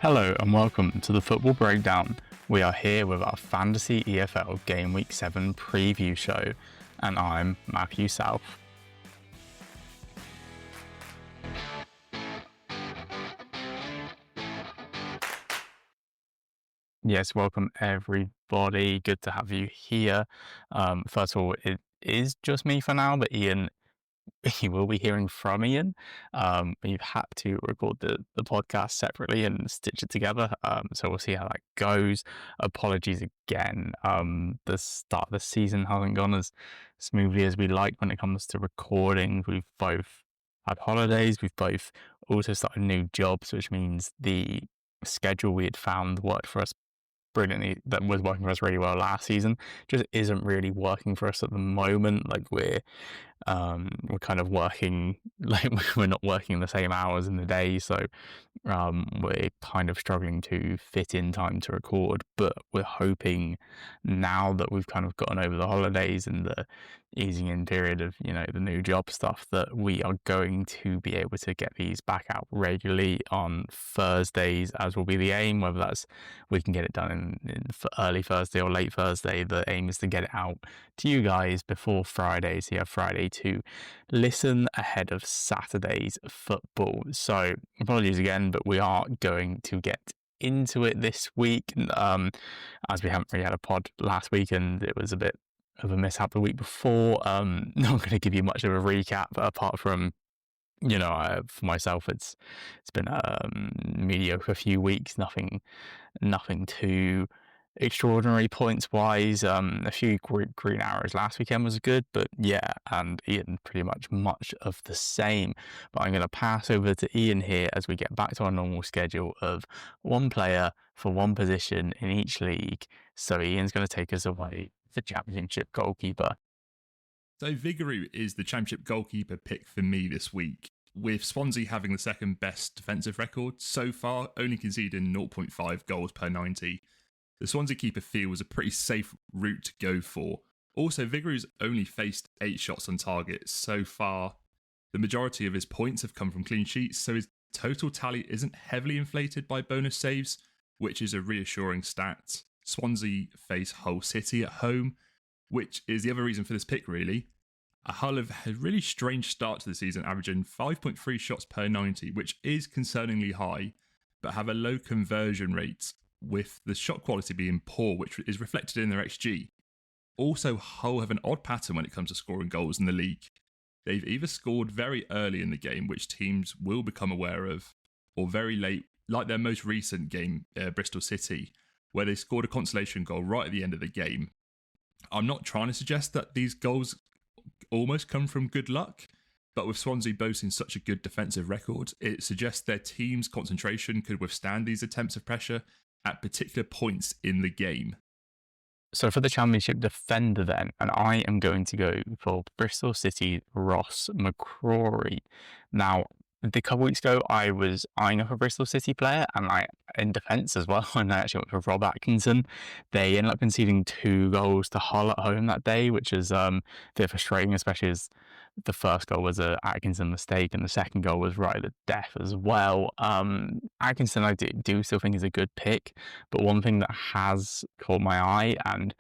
Hello and welcome to the Football Breakdown. We are here with our Fantasy EFL Gameweek 7 preview show, and I'm Matthew South. Yes, welcome everybody. Good to have you here. First of all, it is just me for now, but Iain, you will be hearing from Iain. We've had to record the podcast separately and stitch it together. So we'll see how that goes. Apologies again. The start of the season hasn't gone as smoothly as we like when it comes to recording. We've both had holidays. We've both also started new jobs, which means the schedule we had found worked for us brilliantly, that was working for us really well last season, just isn't really working for us at the moment. Like we're kind of working, like we're not working the same hours in the day, so we're kind of struggling to fit in time to record. But we're hoping now that we've kind of gotten over the holidays and the easing in period of, the new job stuff, that we are going to be able to get these back out regularly on Thursdays, as will be the aim. Whether that's we can get it done in early Thursday or late Thursday, the aim is to get it out to you guys before Friday, so you have Friday to listen ahead of Saturday's football. So apologies again, but we are going to get into it this week, as we haven't really had a pod last week and it was a bit of a mishap the week before. Not going to give you much of a recap, apart from, for myself, it's been a mediocre few weeks. Nothing too extraordinary points wise. A few green arrows last weekend was good, but yeah, and Iain pretty much of the same. But I'm going to pass over to Iain here as we get back to our normal schedule of one player for one position in each league. So Iain's going to take us away, the Championship goalkeeper. So Vigouroux is the Championship goalkeeper pick for me this week, with Swansea having the second best defensive record so far, only conceding 0.5 goals per 90. The Swansea keeper feels a pretty safe route to go for. Also, Vigouroux's only faced 8 shots on target so far. The majority of his points have come from clean sheets, so his total tally isn't heavily inflated by bonus saves, which is a reassuring stat. Swansea face Hull City at home, which is the other reason for this pick, really. Hull have had a really strange start to the season, averaging 5.3 shots per 90, which is concerningly high, but have a low conversion rate, with the shot quality being poor, which is reflected in their XG. Also, Hull have an odd pattern when it comes to scoring goals in the league. They've either scored very early in the game, which teams will become aware of, or very late, like their most recent game, Bristol City, where they scored a consolation goal right at the end of the game. I'm not trying to suggest that these goals almost come from good luck, but with Swansea boasting such a good defensive record, it suggests their team's concentration could withstand these attempts of pressure at particular points in the game. So for the Championship defender then, and I am going to go for Bristol City Ross McCrory. Now, a couple weeks ago, I was eyeing up a Bristol City player, and in defence as well, and I actually went for Rob Atkinson. They ended up conceding 2 goals to Hull at home that day, which is a bit frustrating, especially as the first goal was a Atkinson mistake, and the second goal was right at the death as well. Atkinson, I do still think is a good pick, but one thing that has caught my eye, and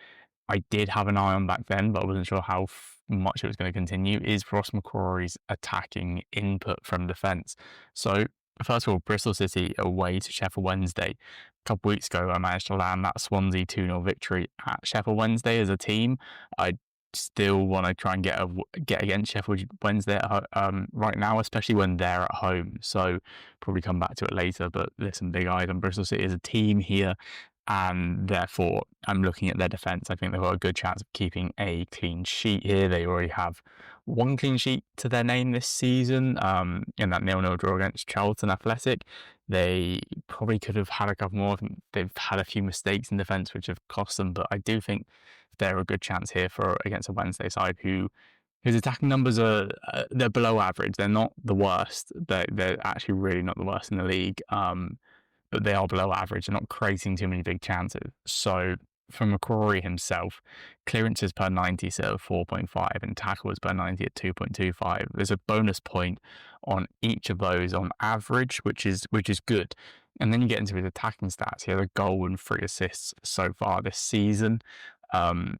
I did have an eye on back then, but I wasn't sure how much it was going to continue, is Ross McCrory's attacking input from defence. So, first of all, Bristol City away to Sheffield Wednesday. A couple of weeks ago, I managed to land that Swansea 2-0 victory at Sheffield Wednesday as a team. I still want to try and get against Sheffield Wednesday right now, especially when they're at home. So, probably come back to it later, but there's some big eyes on Bristol City as a team here. And therefore, I'm looking at their defence. I think they've got a good chance of keeping a clean sheet here. They already have 1 clean sheet to their name this season, in that 0-0 draw against Charlton Athletic. They probably could have had a couple more. I think they've had a few mistakes in defence which have cost them, but I do think they're a good chance here against a Wednesday side whose attacking numbers are they're below average. They're not the worst. They're actually really not the worst in the league. But they are below average. They're not creating too many big chances. So for McCrory himself, clearances per 90 set at 4.5 and tackles per 90 at 2.25. There's a bonus point on each of those on average, which is good. And then you get into his attacking stats. He has a goal and 3 assists so far this season.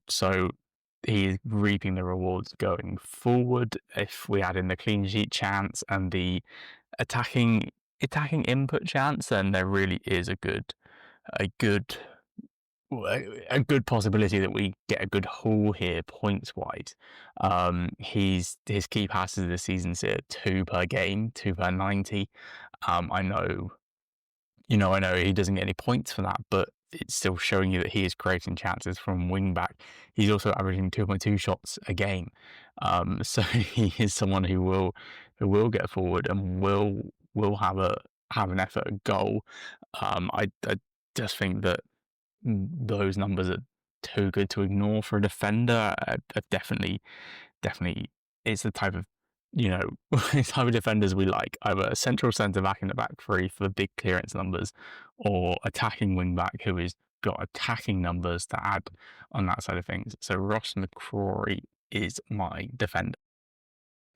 So he's reaping the rewards going forward. If we add in the clean sheet chance and the attacking input chance, then there really is a good possibility that we get a good haul here points wise. His key passes this season sit at 2 per game, 2 per 90. I know he doesn't get any points for that, but it's still showing you that he is creating chances from wing back. He's also averaging 2.2 shots a game. So he is someone who will get forward and will have an effort at goal. I just think that those numbers are too good to ignore for a defender. Definitely, it's the type of it's type of defenders we like. Either a central centre back in the back three for big clearance numbers, or attacking wing back who has got attacking numbers to add on that side of things. So Ross McCrory is my defender.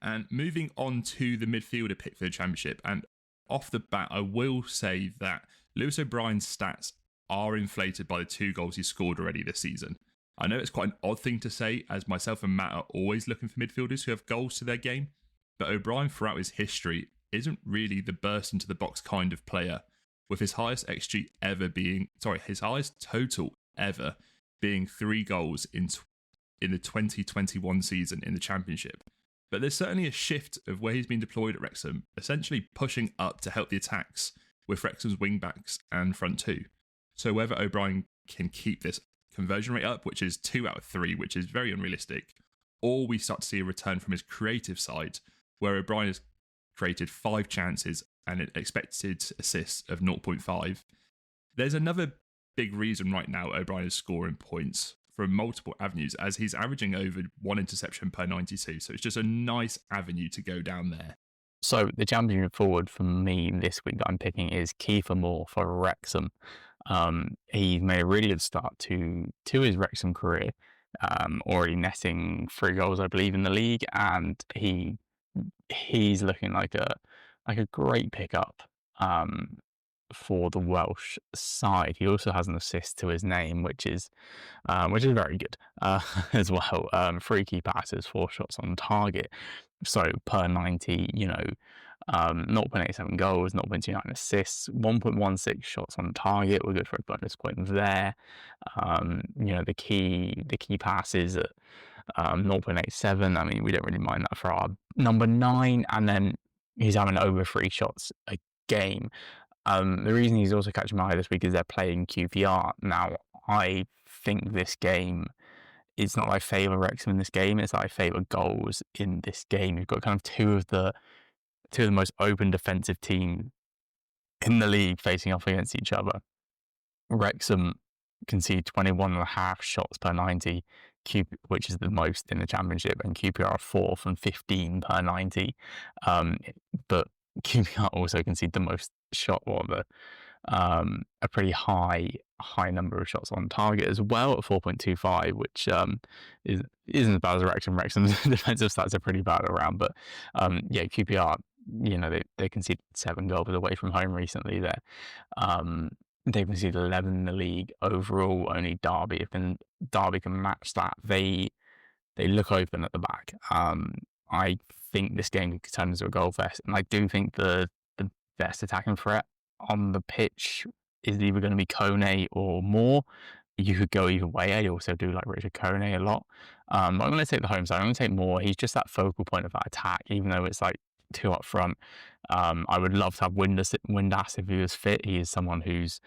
And moving on to the midfielder pick for the Championship, and off the bat, I will say that Lewis O'Brien's stats are inflated by the 2 goals he scored already this season. I know it's quite an odd thing to say, as myself and Matt are always looking for midfielders who have goals to their game, but O'Brien throughout his history isn't really the burst into the box kind of player, with his highest his highest total ever being 3 goals in the 2021 season in the Championship. But there's certainly a shift of where he's been deployed at Wrexham, essentially pushing up to help the attacks with Wrexham's wing-backs and front 2. So whether O'Brien can keep this conversion rate up, which is 2 out of 3, which is very unrealistic, or we start to see a return from his creative side, where O'Brien has created 5 chances and an expected assists of 0.5. There's another big reason right now O'Brien is scoring points from multiple avenues, as he's averaging over 1 interception per 92. So it's just a nice avenue to go down there. So the champion forward for me this week that I'm picking is Kiefer Moore for Wrexham. He's made a really good start to his Wrexham career, already netting 3 goals, I believe, in the league, and he's looking like a great pickup for the Welsh side. He also has an assist to his name, which is very good as well. 3 key passes, 4 shots on target. So per 90, 0.87 goals, 0.29 assists, 1.16 shots on target. We're good for a bonus point there. The key passes at 0.87. I mean, we don't really mind that for our number 9. And then he's having over 3 shots a game. The reason he's also catching my eye this week is they're playing QPR. Now, I think this game, it's not that I favour Wrexham in this game, it's that I favour goals in this game. You've got kind of two of the most open defensive teams in the league facing off against each other. Wrexham concede 21.5 shots per 90, which is the most in the Championship, and QPR are 4th and 15 per 90. But QPR also concede the most a pretty high number of shots on target as well at 4.25, which isn't as bad as Wrexham. Wrexham's defensive stats are pretty bad around, but QPR, they conceded 7 goals away from home recently. They've conceded 11 in the league overall. Only Derby can match that. They look open at the back. I think this game could turn into a goal fest, and I do think the best attacking threat on the pitch is either going to be Kone or Moore. You could go either way. I also do like Richard Kone a lot. But I'm going to take the home side. I'm going to take Moore. He's just that focal point of that attack, even though it's like 2 up front. I would love to have Windass if he was fit. He is someone whose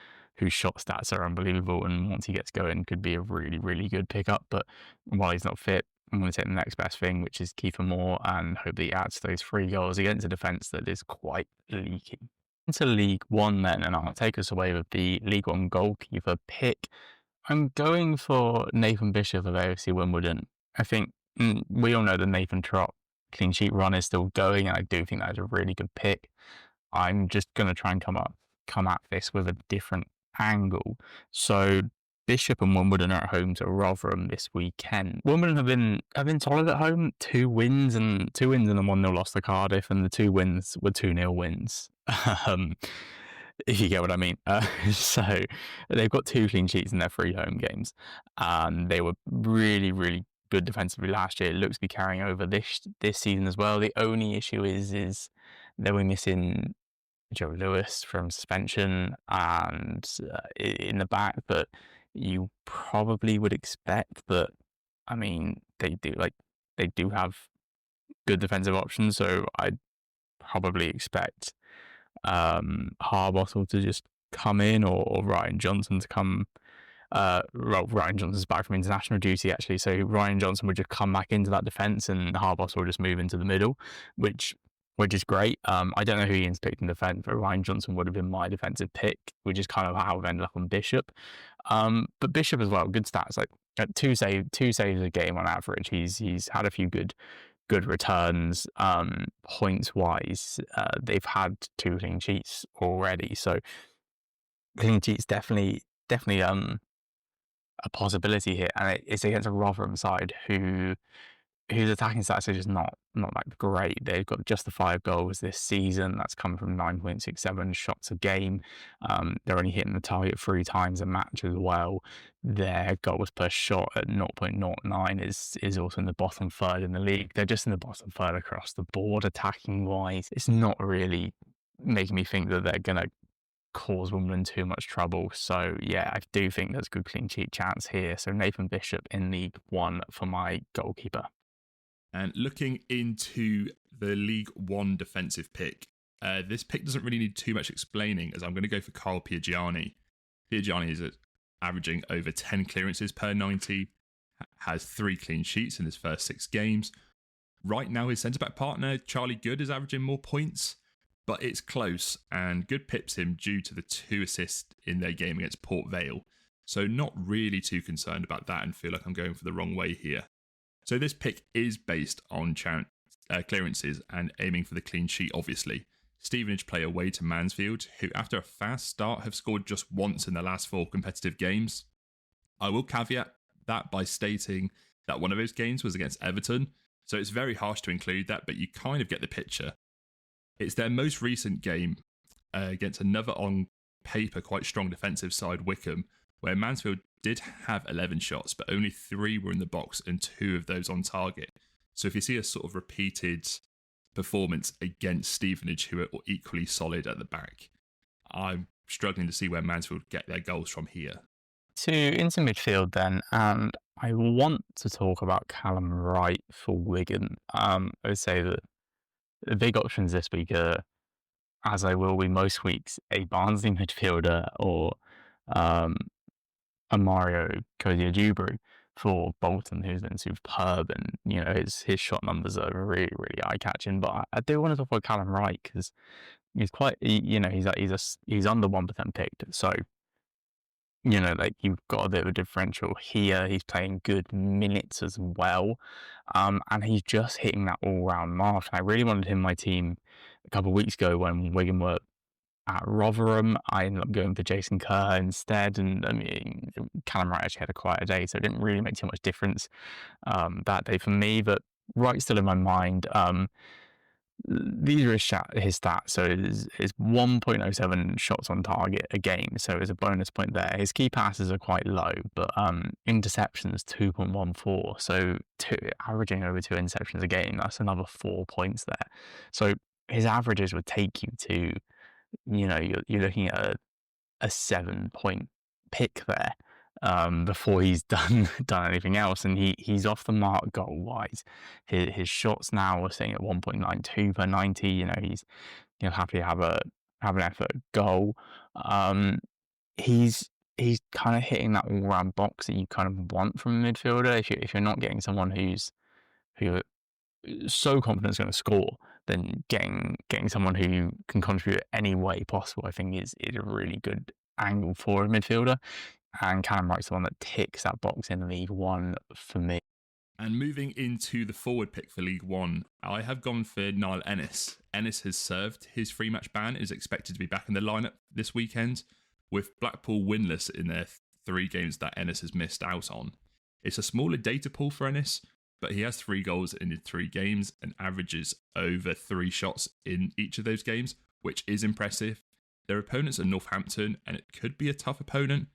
shot stats are unbelievable, and once he gets going, could be a really, really good pickup. But while he's not fit, I'm going to take the next best thing, which is Kiefer Moore, and hope that he adds those 3 goals against a defence that is quite leaky. Into League One then, and I'll take us away with the League One goalkeeper pick. I'm going for Nathan Bishop of AFC Wimbledon. I think we all know the Nathan Trott clean sheet run is still going, and I do think that is a really good pick. I'm just going to try and come at this with a different angle. So Bishop and Wimbledon are at home to Rotherham this weekend. Wimbledon have been solid at home. 2 wins and a 1-0 loss to Cardiff, and the 2 wins were 2-0 wins. if you get what I mean. So they've got 2 clean sheets in their 3 home games. They were really, really good defensively last year. It looks to be carrying over this season as well. The only issue is they were missing Joe Lewis from suspension and in the back, but you probably would expect that. I mean, they do have good defensive options, so I'd probably expect Harbottle to just come in, or Ryan Johnson to come. Well, Ryan Johnson's back from international duty actually, so Ryan Johnson would just come back into that defence, and Harbottle will just move into the middle, which is great. I don't know who Ian's picked in defence, but Ryan Johnson would have been my defensive pick, which is kind of how I've ended up on Bishop. But Bishop as well, good stats, like two saves a game on average. He's had a few good returns. Points wise, they've had 2 clean sheets already, so clean sheets definitely a possibility here, and it's against a Rotherham side whose attacking stats are just not that great. They've got just the 5 goals this season. That's come from 9.67 shots a game. They're only hitting the target 3 times a match as well. Their goals per shot at 0.09 is also in the bottom third in the league. They're just in the bottom third across the board attacking wise. It's not really making me think that they're gonna cause Wimbledon too much trouble. So yeah, I do think there's a good clean sheet chance here. So Nathan Bishop in League One for my goalkeeper. And looking into the League One defensive pick, this pick doesn't really need too much explaining, as I'm going to go for Carl Piagiani. Piagiani is averaging over 10 clearances per 90, has 3 clean sheets in his first 6 games. Right now, his centre-back partner, Charlie Good, is averaging more points, but it's close, and Good pips him due to the 2 assists in their game against Port Vale. So not really too concerned about that, and feel like I'm going for the wrong way here. So this pick is based on clearances and aiming for the clean sheet, obviously. Stevenage play away to Mansfield, who after a fast start have scored just once in the last 4 competitive games. I will caveat that by stating that one of those games was against Everton, so it's very harsh to include that, but you kind of get the picture. It's their most recent game against another on paper quite strong defensive side, Wickham, where Mansfield did have 11 shots, but only 3 were in the box and 2 of those on target. So if you see a sort of repeated performance against Stevenage, who are equally solid at the back, I'm struggling to see where Mansfield get their goals from here. Into midfield then, and I want to talk about Callum Wright for Wigan. I would say that the big options this week are, as I will be most weeks, a Barnsley midfielder or a Mario Kodiajubru for Bolton, who's been superb, and his shot numbers are really, really eye catching. But I do want to talk about Callum Wright because he's quite, he's under 1% picked, so you've got a bit of a differential here. He's playing good minutes as well, and he's just hitting that all-round mark. And I really wanted him in my team a couple of weeks ago when Wigan were at Rotherham. I ended up going for Jason Kerr instead, and I mean, Callum Wright actually had a quieter day, so it didn't really make too much difference that day for me. But Wright's still in my mind. These are his stats. So it's 1.07 shots on target a game. So it's a bonus point there. His key passes are quite low, but interceptions 2.14. So averaging over 2 interceptions a game. That's another 4 points there. So his averages would take you to, you're looking at a 7-point pick there. Before he's done anything else, and he's off the mark goal wise. His shots now are sitting at 1.92 per 90. He's happy to have an effort goal. He's kind of hitting that all round box that you kind of want from a midfielder. If you're not getting someone who you're so confident is going to score, then getting someone who can contribute any way possible, I think is a really good angle for a midfielder. And Callum Wright's the one that ticks that box in League One for me. And moving into the forward pick for League One, I have gone for Niall Ennis. Ennis has served his 3-match ban, is expected to be back in the lineup this weekend, with Blackpool winless in their 3 games that Ennis has missed out on. It's a smaller data pool for Ennis, but he has 3 goals in his 3 games and averages over 3 shots in each of those games, which is impressive. Their opponents are Northampton, and it could be a tough opponent,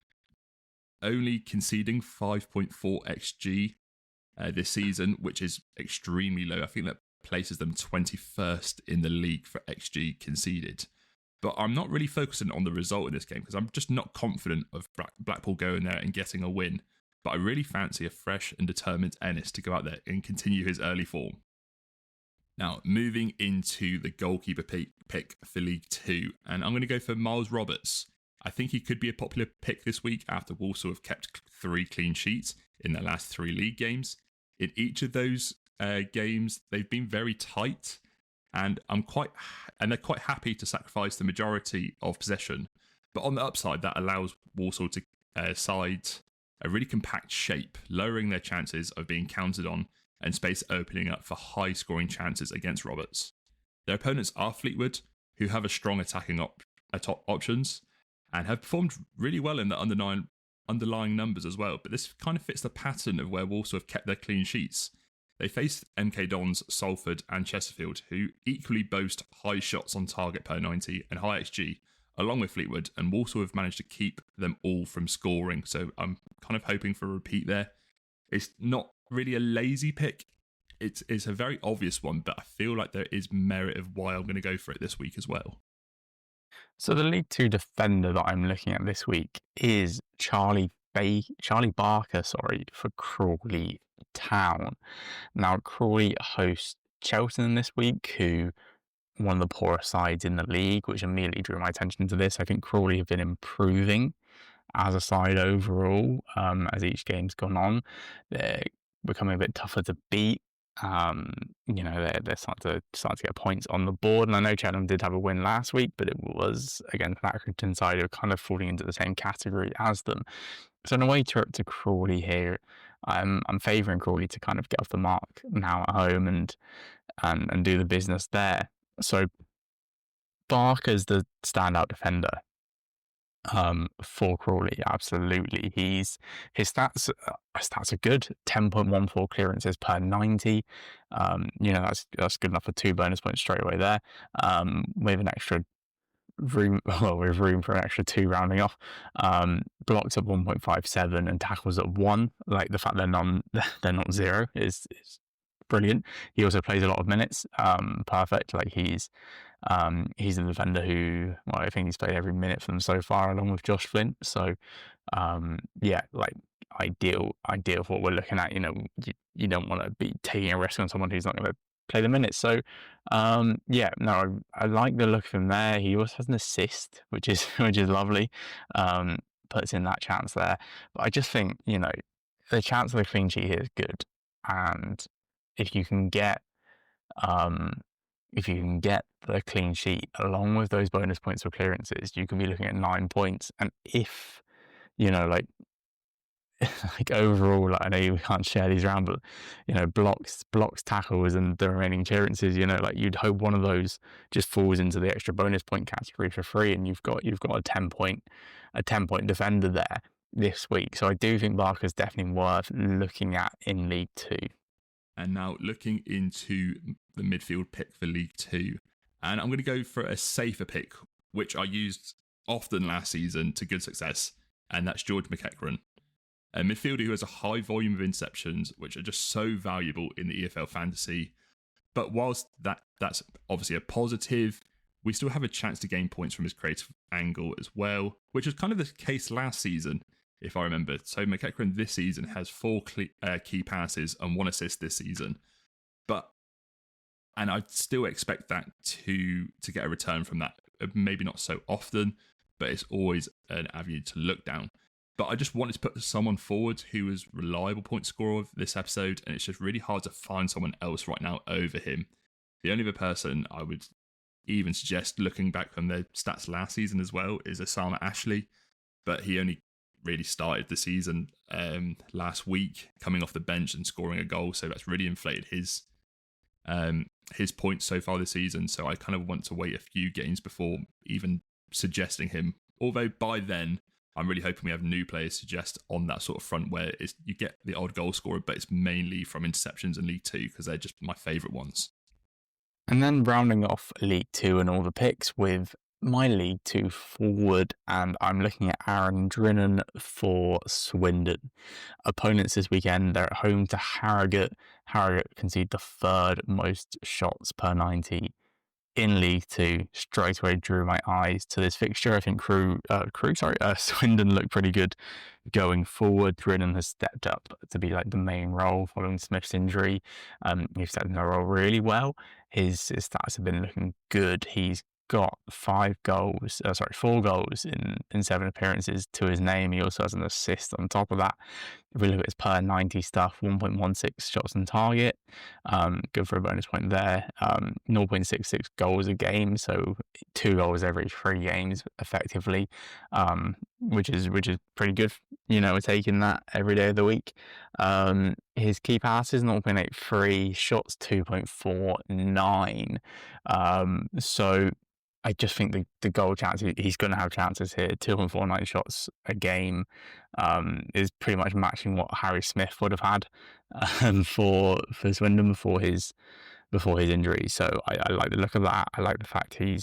only conceding 5.4 XG this season, which is extremely low. I think that places them 21st in the league for XG conceded. But I'm not really focusing on the result in this game because I'm just not confident of Blackpool going there and getting a win. But I really fancy a fresh and determined Ennis to go out there and continue his early form. Now, moving into the goalkeeper pick for League 2, and I'm going to go for Miles Roberts. I think he could be a popular pick this week after Walsall have kept 3 clean sheets in their last 3 league games. In each of those games, they've been very tight, and they're quite happy to sacrifice the majority of possession. But on the upside, that allows Walsall to side a really compact shape, lowering their chances of being counted on and space opening up for high-scoring chances against Roberts. Their opponents are Fleetwood, who have a strong attacking options and have performed really well in the underlying numbers as well. But this kind of fits the pattern of where Walsall have kept their clean sheets. They faced MK Dons, Salford and Chesterfield, who equally boast high shots on target per 90 and high XG, along with Fleetwood, and Walsall have managed to keep them all from scoring. So I'm kind of hoping for a repeat there. It's not really a lazy pick. It's a very obvious one, but I feel like there is merit of why I'm going to go for it this week as well. So the League 2 defender that I'm looking at this week is Charlie Barker, for Crawley Town. Now, Crawley host Cheltenham this week, who one of the poorer sides in the league, which immediately drew my attention to this. I think Crawley have been improving as a side overall as each game's gone on. They're becoming a bit tougher to beat. They're starting to get points on the board, and I know Cheltenham did have a win last week, but it was against an Accrington side who are kind of falling into the same category as them. So in a way, trip to Crawley here, I'm favouring Crawley to kind of get off the mark now at home and do the business there. So Barker's the standout defender for Crawley, absolutely. His stats are good. 10.14 clearances per 90. That's good enough for 2 bonus points straight away there. With an extra room for an extra 2 rounding off. Blocks at 1.57 and tackles at 1. Like the fact they're not 0 is brilliant. He also plays a lot of minutes. Perfect. Like he's a defender who, I think he's played every minute for them so far, along with Josh Flint. So, ideal for what we're looking at. You don't want to be taking a risk on someone who's not going to play the minutes. So, I like the look of him there. He also has an assist, which is lovely. Puts in that chance there. But I just think, the chance of the clean sheet here is good, and if you can get the clean sheet along with those bonus points for clearances, you can be looking at 9 points. And if, overall, I know you can't share these around, but, blocks, tackles, and the remaining clearances, you'd hope one of those just falls into the extra bonus point category for free, and you've got a 10-point defender there this week. So I do think Barker's definitely worth looking at in League 2. And now looking into the midfield pick for League 2. And I'm going to go for a safer pick, which I used often last season to good success. And that's George McEachran, a midfielder who has a high volume of interceptions, which are just so valuable in the EFL Fantasy. But whilst that's obviously a positive, we still have a chance to gain points from his creative angle as well, which was kind of the case last season, if I remember. So McEachran this season has 4 key passes and 1 assist this season. And I still expect that to get a return from that. Maybe not so often, but it's always an avenue to look down. But I just wanted to put someone forward who was reliable point scorer of this episode, and it's just really hard to find someone else right now over him. The only other person I would even suggest, looking back from their stats last season as well, is Osama Ashley, but he only really started the season last week, coming off the bench and scoring a goal, so that's really inflated his points so far this season. So I kind of want to wait a few games before even suggesting him, although by then I'm really hoping we have new players suggest on that sort of front where you get the odd goal scorer, but it's mainly from interceptions in League 2 because they're just my favourite ones. And then rounding off League 2 and all the picks with my League Two forward, and I'm looking at Aaron Drinan for Swindon. Opponents this weekend, they're at home to Harrogate. Harrogate concede the third most shots per 90 in League Two. Straight away drew my eyes to this fixture. I think Swindon looked pretty good going forward. Drinan has stepped up to be like the main role following Smith's injury. He's stepped in the role really well. His stats have been looking good. He's got 4 goals in 7 appearances to his name. He also has an assist on top of that. If we look at his per 90 stuff, 1.16 shots on target, good for a bonus point there. 0.66 goals a game, so 2 goals every 3 games effectively, which is pretty good. We're taking that every day of the week. His key passes 0.83, shots 2.49. So I just think the goal chance, he's going to have chances here. 2.49 shots a game is pretty much matching what Harry Smith would have had for Swindon before his injury. So I like the look of that. I like the fact he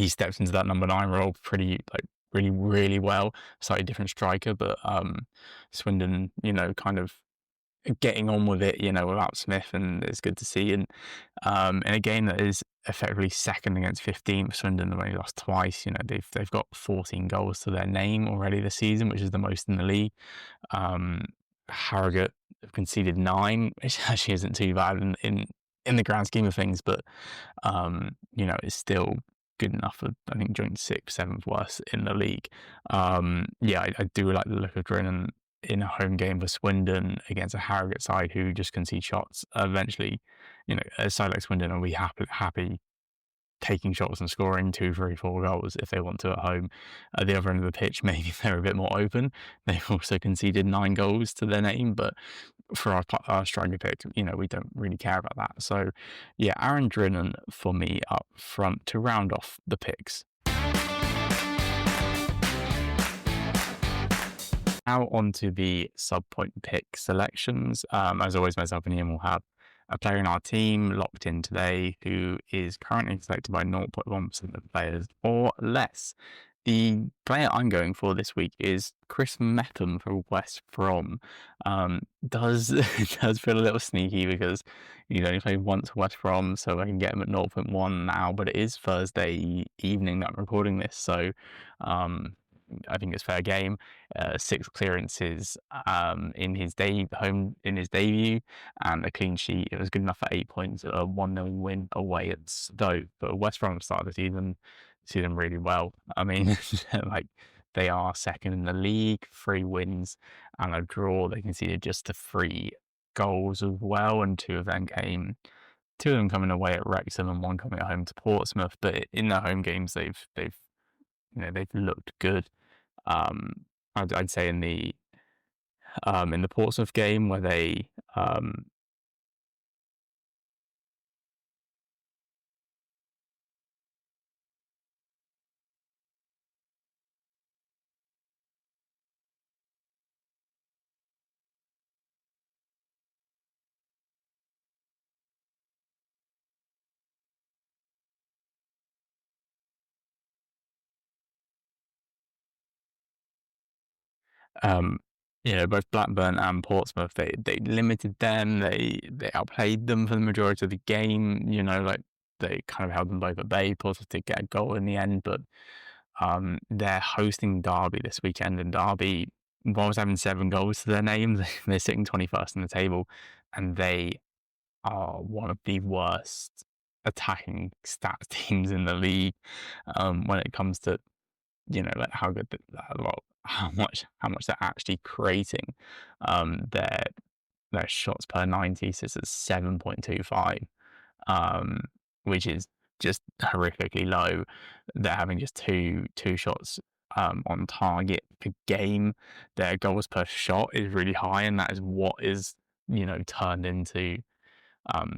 steps into that number 9 role pretty really, really well. Slightly different striker, but Swindon, kind of getting on with it, without Smith, and it's good to see. And in a game that is effectively second against 15 for Swindon, they've only lost twice. They've got 14 goals to their name already this season, which is the most in the league. Harrogate have conceded 9, which actually isn't too bad in the grand scheme of things, but it's still good enough for, I think, joint 6th, 7th worst in the league. I do like the look of Drinan in a home game for Swindon against a Harrogate side who just concede shots. Eventually, a side like Swindon will be happy taking shots and scoring 2, 3, 4 goals if they want to at home. At the other end of the pitch, maybe they're a bit more open. They've also conceded 9 goals to their name, but for our striker pick, we don't really care about that. So, yeah, Aaron Drinan for me up front to round off the picks. Now on to the sub-point pick selections. As always, myself and Iain will have a player in our team locked in today who is currently selected by 0.1% of players or less. The player I'm going for this week is Chris Mepham from West Brom. Does feel a little sneaky because he's only played once for West Brom, so I can get him at 0.1 now, but it is Thursday evening that I'm recording this, so I think it's fair game. 6 clearances in his debut, and a clean sheet. It was good enough for 8 points. A 1-0 win away at Stoke. But West Brom started the season really well. I mean, they are second in the league, 3 wins and a draw. They conceded just the 3 goals as well, and 2 of them coming away at Wrexham and 1 coming at home to Portsmouth. But in their home games, they've looked good. I'd say in the Portsmouth game where they um, both Blackburn and Portsmouth, they limited them. They outplayed them for the majority of the game. They kind of held them both at bay. Portsmouth did get a goal in the end, but they're hosting Derby this weekend, and Derby, whilst having 7 goals to their name, they're sitting 21st in the table, and they are one of the worst attacking stats teams in the league when it comes to how good how much they're actually creating. Their shots per 90 sits at 7.25, which is just horrifically low. They're having just two shots on target per game. Their goals per shot is really high, and that is what is turned into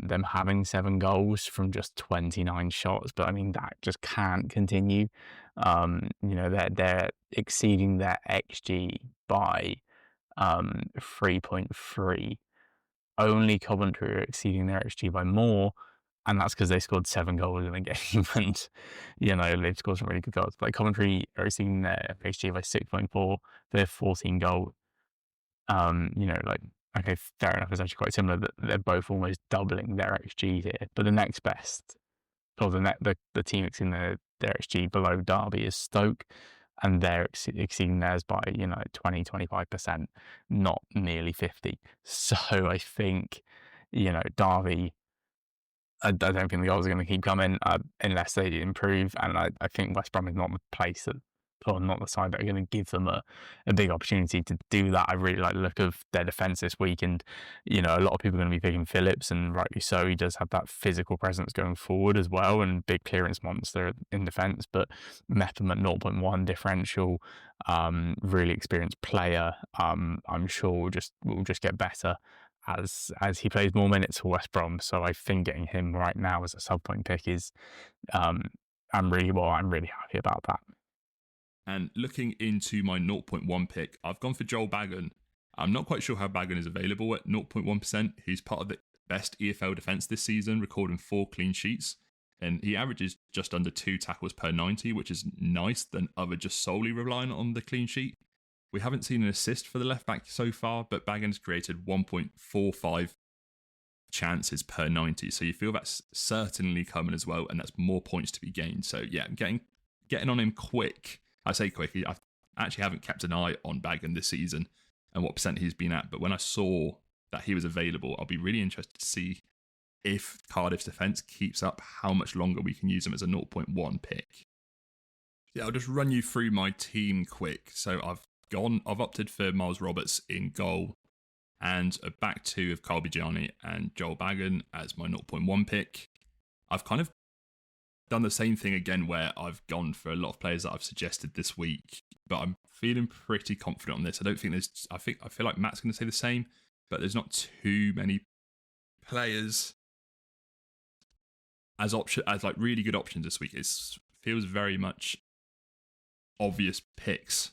them having 7 goals from just 29 shots. But I mean, that just can't continue. They're exceeding their XG by 3.3. Only Coventry are exceeding their XG by more, and that's because they scored 7 goals in a game, and they've scored some really good goals. Like Coventry are exceeding their XG by 6.4. They're 14 goal. Like, okay, fair enough. It's actually quite similar that they're both almost doubling their XG here. But the next best, or the team exceeding their XG below Derby is Stoke, and they're exceeding theirs by 20-25%, not nearly 50. So I think Derby, I don't think the goals are going to keep coming unless they improve, and I think West Brom is not the place or not the side that are going to give them a big opportunity to do that. I really like the look of their defence this week, and a lot of people are going to be picking Phillips, and rightly so. He does have that physical presence going forward as well, and big clearance monster in defence. But Mepham at 0.1 differential, really experienced player. I'm sure will just get better as he plays more minutes for West Brom. So I think getting him right now as a sub point pick is, I'm really happy about that. And looking into my 0.1 pick, I've gone for Joel Baggan. I'm not quite sure how Baggan is available at 0.1%. He's part of the best EFL defence this season, recording 4 clean sheets. And he averages just under 2 tackles per 90, which is nice than other just solely relying on the clean sheet. We haven't seen an assist for the left back so far, but Baggan's created 1.45 chances per 90. So you feel that's certainly coming as well, and that's more points to be gained. So yeah, getting on him quick. I say quick. I actually haven't kept an eye on Baggan this season and what percent he's been at, but when I saw that he was available, I'll be really interested to see if Cardiff's defence keeps up, how much longer we can use him as a 0.1 pick. Yeah, I'll just run you through my team quick. So I've opted for Miles Roberts in goal and a back 2 of Carl Bigiani and Joel Baggan as my 0.1 pick. I've kind of done the same thing again where I've gone for a lot of players that I've suggested this week, but I'm feeling pretty confident on this. I don't think I feel like Matt's going to say the same, but there's not too many players as like really good options this week. It feels very much obvious picks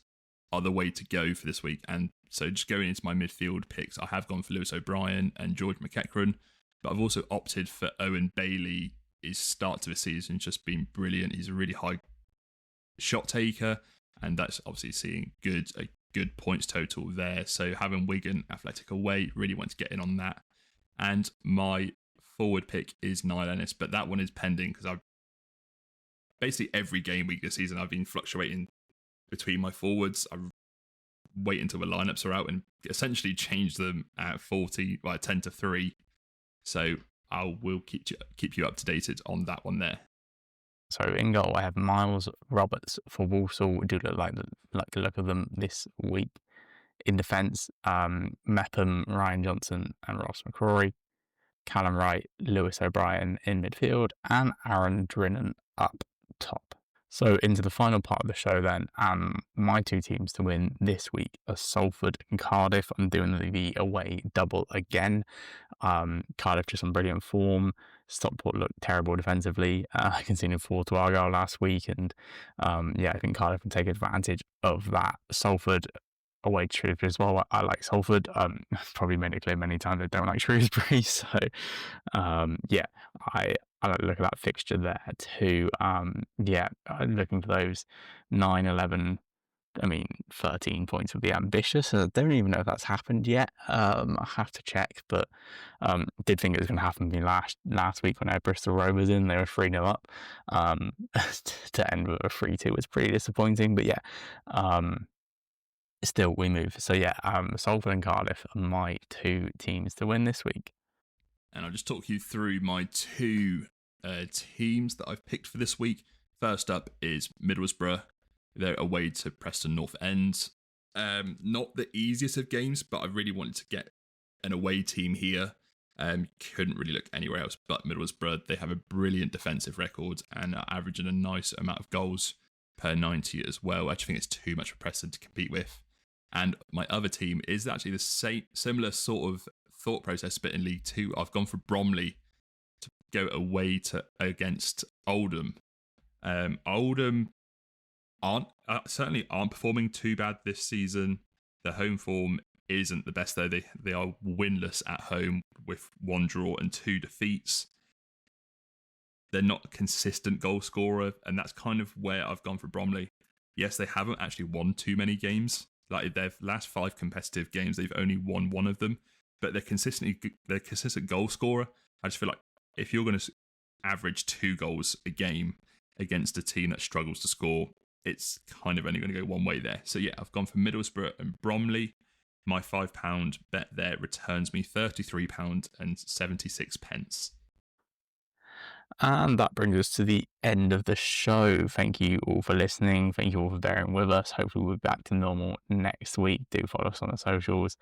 are the way to go for this week. And so just going into my midfield picks, I have gone for Lewis O'Brien and George McEachran, but I've also opted for Owen Bailey. His start to the season has just been brilliant. He's a really high shot taker, and that's obviously seeing a good points total there. So having Wigan Athletic away, really want to get in on that. And my forward pick is Niall Ennis, but that one is pending because I've basically every game week this season I've been fluctuating between my forwards. I wait until the lineups are out and essentially change them at 10 to 3. So I will keep you up to date on that one there. So in goal, I have Miles Roberts for Walsall. Do like the look of them this week. In defence, Mepham, Ryan Johnson, and Ross McCrory. Callum Wright, Lewis O'Brien in midfield, and Aaron Drinan up top. So into the final part of the show then, my 2 teams to win this week are Salford and Cardiff. I'm doing the away double again. Cardiff just on brilliant form. Stockport looked terrible defensively. I conceded 4 to Argyle last week, and I think Cardiff can take advantage of that. Salford away to Shrewsbury as well. I like Salford. Probably made it clear many times I don't like Shrewsbury. So I like to look at that fixture there too. Looking for those 9, 11, 13 points would be ambitious. I don't even know if that's happened yet. I have to check, but did think it was going to happen last week when I had Bristol Rovers in. They were 3-0 up. To end with a 3-2 was pretty disappointing, but still we move. So Salford and Cardiff are my 2 teams to win this week. And I'll just talk you through my 2 teams that I've picked for this week. First up is Middlesbrough. They're away to Preston North End. Not the easiest of games, but I really wanted to get an away team here. Couldn't really look anywhere else but Middlesbrough. They have a brilliant defensive record and are averaging a nice amount of goals per 90 as well. I actually think it's too much for Preston to compete with. And my other team is actually the similar sort of thought process, but in League 2. I've gone for Bromley to go away against Oldham. Oldham certainly aren't performing too bad this season. Their home form isn't the best though. They are winless at home with 1 draw and 2 defeats. they're not a consistent goal scorer, and that's kind of where I've gone for Bromley. Yes, they haven't actually won too many games. Like their last 5 competitive games, they've only won one of them, but they're consistent goal scorer. I just feel like if you're going to average 2 goals a game against a team that struggles to score, it's kind of only going to go one way there. So yeah, I've gone for Middlesbrough and Bromley. My £5 bet there returns me £33.76. And that brings us to the end of the show. Thank you all for listening. Thank you all for bearing with us. Hopefully we'll be back to normal next week. Do follow us on the socials.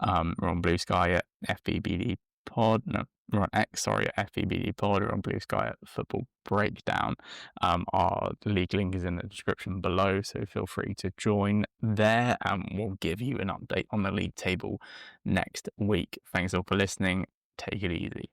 We're on Bluesky at FBBD Pod. No, we're on X, sorry, at FBBD Pod. We're on Bluesky at Football Breakdown. Our league link is in the description below, so feel free to join there, and we'll give you an update on the league table next week. Thanks all for listening. Take it easy.